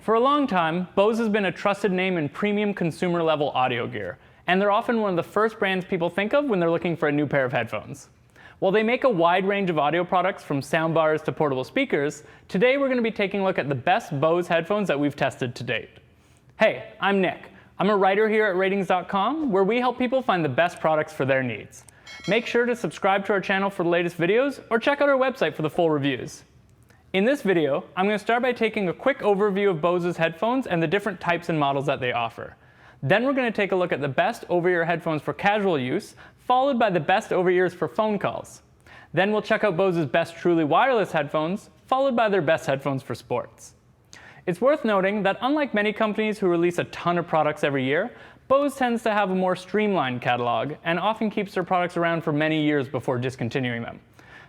For a long time, Bose has been a trusted name in premium consumer-level audio gear, and they're often one of the first brands people think of when they're looking for a new pair of headphones. While they make a wide range of audio products from soundbars to portable speakers, today we're going to be taking a look at the best Bose headphones that we've tested to date. Hey, I'm Nick. I'm a writer here at Ratings.com, where we help people find the best products for their needs. Make sure to subscribe to our channel for the latest videos, or check out our website for the full reviews. In this video, I'm going to start by taking a quick overview of Bose's headphones and the different types and models that they offer. Then we're going to take a look at the best over-ear headphones for casual use, followed by the best over-ears for phone calls. Then we'll check out Bose's best truly wireless headphones, followed by their best headphones for sports. It's worth noting that unlike many companies who release a ton of products every year, Bose tends to have a more streamlined catalog and often keeps their products around for many years before discontinuing them.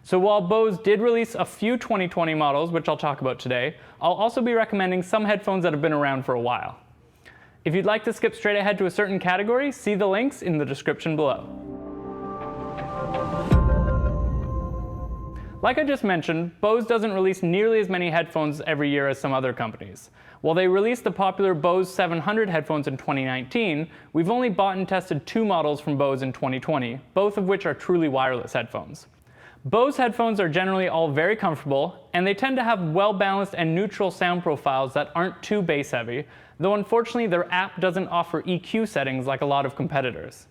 So while Bose did release a few 2020 models, which I'll talk about today, I'll also be recommending some headphones that have been around for a while. If you'd like to skip straight ahead to a certain category, see the links in the description below. Like I just mentioned, Bose doesn't release nearly as many headphones every year as some other companies. While they released the popular Bose 700 headphones in 2019, we've only bought and tested 2 models from Bose in 2020, both of which are truly wireless headphones. Bose headphones are generally all very comfortable, and they tend to have well-balanced and neutral sound profiles that aren't too bass heavy, though unfortunately their app doesn't offer EQ settings like a lot of competitors.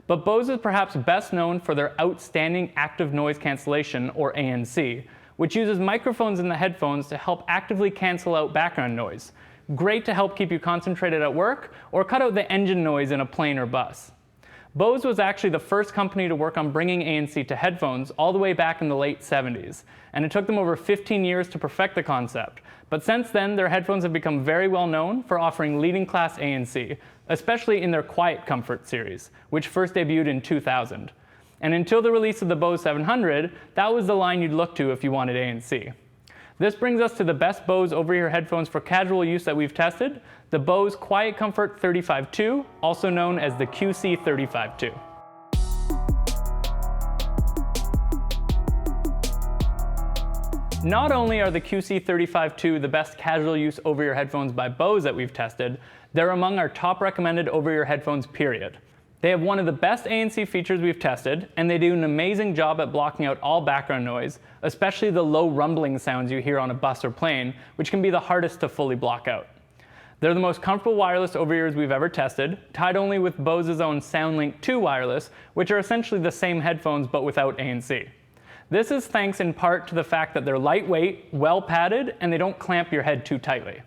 But Bose is perhaps best known for their outstanding active noise cancellation, or ANC, which uses microphones in the headphones to help actively cancel out background noise. Great to help keep you concentrated at work, or cut out the engine noise in a plane or bus. Bose was actually the first company to work on bringing ANC to headphones all the way back in the late 70s, and it took them over 15 years to perfect the concept. But since then, their headphones have become very well known for offering leading class ANC, especially in their QuietComfort series, which first debuted in 2000. And until the release of the Bose 700, that was the line you'd look to if you wanted ANC. This brings us to the best Bose over-ear headphones for casual use that we've tested, the Bose QuietComfort 35-2, also known as the QC35-2. Not only are the QC35-2 the best casual use over-ear headphones by Bose that we've tested, they're among our top recommended over-ear headphones, period. They have one of the best ANC features we've tested, and they do an amazing job at blocking out all background noise, especially the low rumbling sounds you hear on a bus or plane, which can be the hardest to fully block out. They're the most comfortable wireless over-ears we've ever tested, tied only with Bose's own SoundLink 2 wireless, which are essentially the same headphones but without ANC. This is thanks in part to the fact that they're lightweight, well padded, and they don't clamp your head too tightly.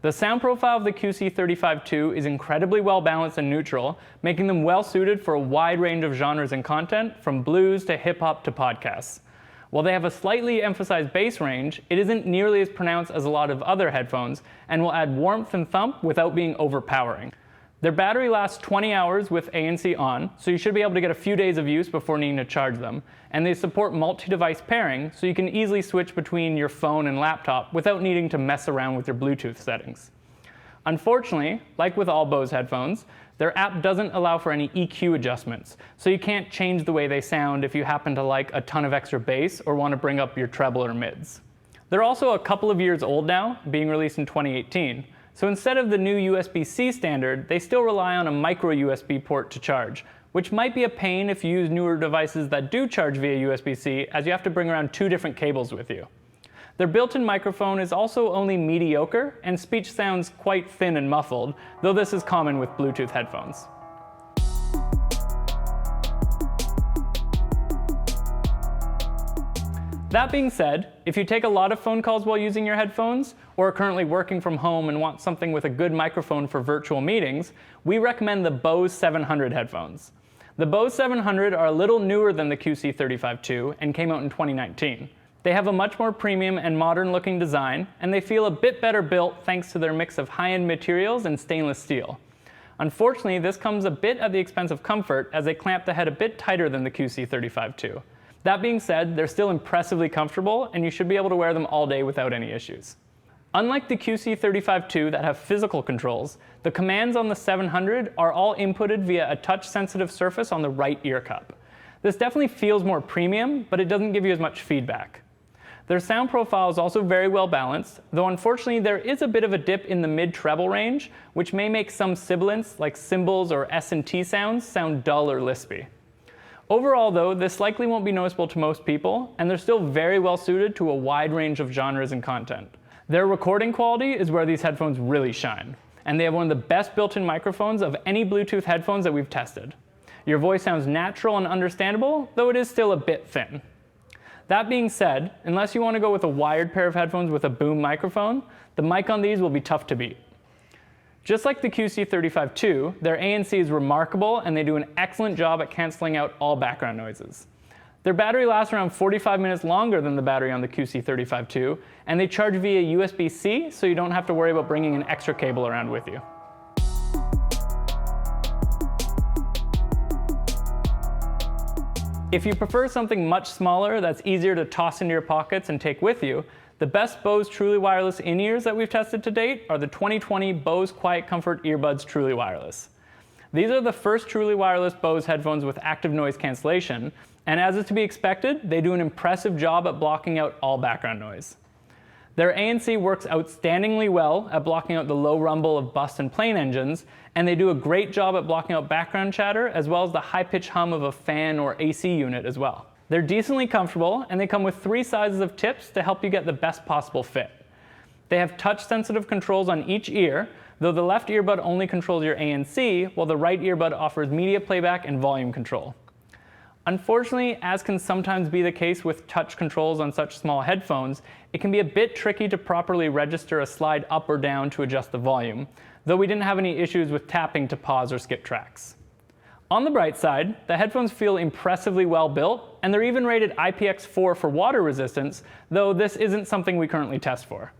The sound profile of the QC35-2 is incredibly well balanced and neutral, making them well suited for a wide range of genres and content, from blues to hip-hop to podcasts. While they have a slightly emphasized bass range, it isn't nearly as pronounced as a lot of other headphones, and will add warmth and thump without being overpowering. Their battery lasts 20 hours with ANC on, so you should be able to get a few days of use before needing to charge them, and they support multi-device pairing, so you can easily switch between your phone and laptop without needing to mess around with your Bluetooth settings. Unfortunately, like with all Bose headphones, their app doesn't allow for any EQ adjustments, so you can't change the way they sound if you happen to like a ton of extra bass or want to bring up your treble or mids. They're also a couple of years old now, being released in 2018. So instead of the new USB-C standard, they still rely on a micro USB port to charge, which might be a pain if you use newer devices that do charge via USB-C, as you have to bring around 2 different cables with you. Their built-in microphone is also only mediocre, and speech sounds quite thin and muffled, though this is common with Bluetooth headphones. That being said, if you take a lot of phone calls while using your headphones, or are currently working from home and want something with a good microphone for virtual meetings, we recommend the Bose 700 headphones. The Bose 700 are a little newer than the QC35-2 and came out in 2019. They have a much more premium and modern looking design, and they feel a bit better built thanks to their mix of high-end materials and stainless steel. Unfortunately, this comes a bit at the expense of comfort, as they clamp the head a bit tighter than the QC35-2. That being said, they're still impressively comfortable, and you should be able to wear them all day without any issues. Unlike the QC35-2 that have physical controls, the commands on the 700 are all inputted via a touch-sensitive surface on the right ear cup. This definitely feels more premium, but it doesn't give you as much feedback. Their sound profile is also very well balanced, though unfortunately there is a bit of a dip in the mid-treble range, which may make some sibilants like cymbals or S&T sounds sound dull or lispy. Overall though, this likely won't be noticeable to most people, and they're still very well suited to a wide range of genres and content. Their recording quality is where these headphones really shine, and they have one of the best built-in microphones of any Bluetooth headphones that we've tested. Your voice sounds natural and understandable, though it is still a bit thin. That being said, unless you want to go with a wired pair of headphones with a boom microphone, the mic on these will be tough to beat. Just like the QC35-2, their ANC is remarkable and they do an excellent job at canceling out all background noises. Their battery lasts around 45 minutes longer than the battery on the QC35-2, and they charge via USB-C, so you don't have to worry about bringing an extra cable around with you. If you prefer something much smaller that's easier to toss into your pockets and take with you, the best Bose Truly Wireless in-ears that we've tested to date are the 2020 Bose QuietComfort Earbuds Truly Wireless. These are the first truly wireless Bose headphones with active noise cancellation, and as is to be expected, they do an impressive job at blocking out all background noise. Their ANC works outstandingly well at blocking out the low rumble of bus and plane engines, and they do a great job at blocking out background chatter as well as the high-pitched hum of a fan or AC unit as well. They're decently comfortable, and they come with 3 sizes of tips to help you get the best possible fit. They have touch-sensitive controls on each ear, though the left earbud only controls your ANC, while the right earbud offers media playback and volume control. Unfortunately, as can sometimes be the case with touch controls on such small headphones, it can be a bit tricky to properly register a slide up or down to adjust the volume, though we didn't have any issues with tapping to pause or skip tracks. On the bright side, the headphones feel impressively well built, and they're even rated IPX4 for water resistance, though this isn't something we currently test for.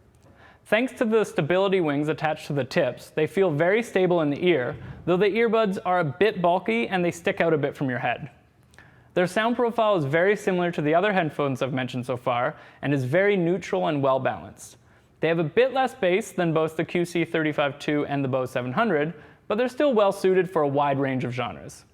Thanks to the stability wings attached to the tips, they feel very stable in the ear, though the earbuds are a bit bulky and they stick out a bit from your head. Their sound profile is very similar to the other headphones I've mentioned so far, and is very neutral and well balanced. They have a bit less bass than both the QC35-2 and the Bose 700, but they're still well suited for a wide range of genres.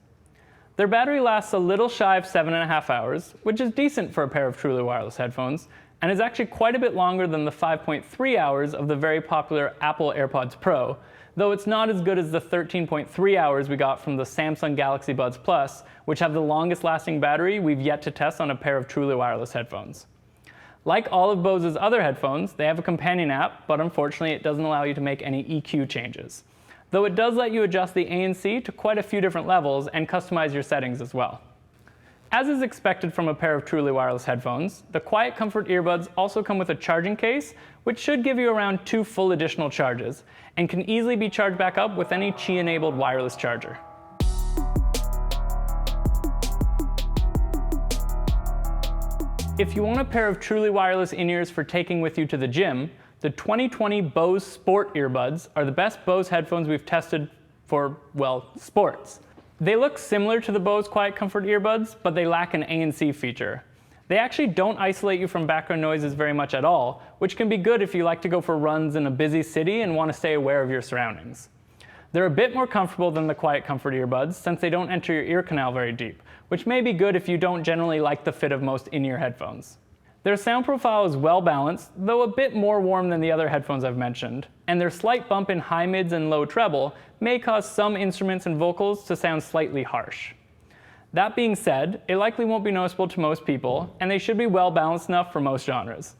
Their battery lasts a little shy of 7.5 hours, which is decent for a pair of truly wireless headphones, and is actually quite a bit longer than the 5.3 hours of the very popular Apple AirPods Pro, though it's not as good as the 13.3 hours we got from the Samsung Galaxy Buds Plus, which have the longest lasting battery we've yet to test on a pair of truly wireless headphones. Like all of Bose's other headphones, they have a companion app, but unfortunately it doesn't allow you to make any EQ changes, though it does let you adjust the ANC to quite a few different levels and customize your settings as well. As is expected from a pair of truly wireless headphones, the QuietComfort earbuds also come with a charging case, which should give you around 2 full additional charges, and can easily be charged back up with any Qi-enabled wireless charger. If you want a pair of truly wireless in-ears for taking with you to the gym, the 2020 Bose Sport earbuds are the best Bose headphones we've tested for, well, sports. They look similar to the Bose QuietComfort earbuds, but they lack an ANC feature. They actually don't isolate you from background noises very much at all, which can be good if you like to go for runs in a busy city and want to stay aware of your surroundings. They're a bit more comfortable than the QuietComfort earbuds since they don't enter your ear canal very deep, which may be good if you don't generally like the fit of most in-ear headphones. Their sound profile is well balanced, though a bit more warm than the other headphones I've mentioned, and their slight bump in high mids and low treble may cause some instruments and vocals to sound slightly harsh. That being said, it likely won't be noticeable to most people, and they should be well balanced enough for most genres.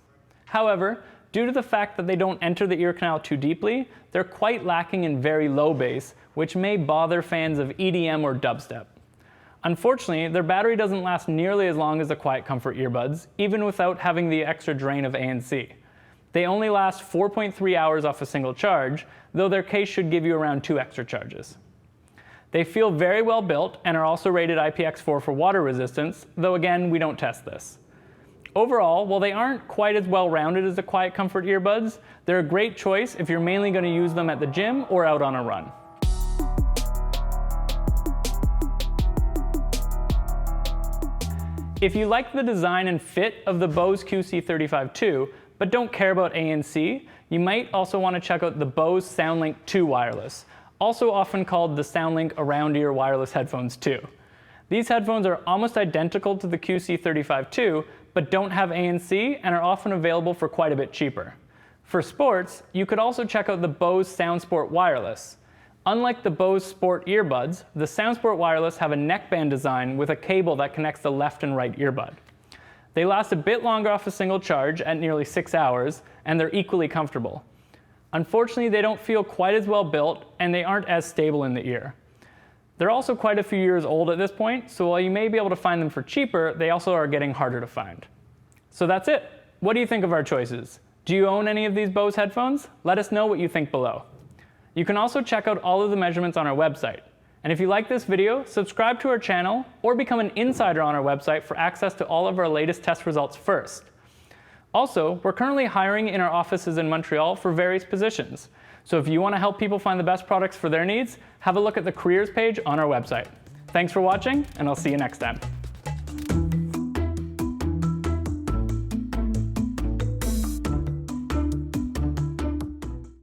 However, due to the fact that they don't enter the ear canal too deeply, they're quite lacking in very low bass, which may bother fans of EDM or dubstep. Unfortunately, their battery doesn't last nearly as long as the QuietComfort earbuds, even without having the extra drain of ANC. They only last 4.3 hours off a single charge, though their case should give you around 2 extra charges. They feel very well built and are also rated IPX4 for water resistance, though again, we don't test this. Overall, while they aren't quite as well-rounded as the QuietComfort earbuds, they're a great choice if you're mainly going to use them at the gym or out on a run. If you like the design and fit of the Bose QC35-2, but don't care about ANC, you might also want to check out the Bose SoundLink 2 wireless, also often called the SoundLink around-ear wireless headphones 2. These headphones are almost identical to the QC35-2, but don't have ANC and are often available for quite a bit cheaper. For sports, you could also check out the Bose SoundSport Wireless. Unlike the Bose Sport earbuds, the SoundSport Wireless have a neckband design with a cable that connects the left and right earbud. They last a bit longer off a single charge at nearly 6 hours, and they're equally comfortable. Unfortunately, they don't feel quite as well built, and they aren't as stable in the ear. They're also quite a few years old at this point, so while you may be able to find them for cheaper, they also are getting harder to find. So that's it. What do you think of our choices? Do you own any of these Bose headphones? Let us know what you think below. You can also check out all of the measurements on our website. And if you like this video, subscribe to our channel or become an insider on our website for access to all of our latest test results first. Also, we're currently hiring in our offices in Montreal for various positions. So if you want to help people find the best products for their needs, have a look at the careers page on our website. Thanks for watching, and I'll see you next time.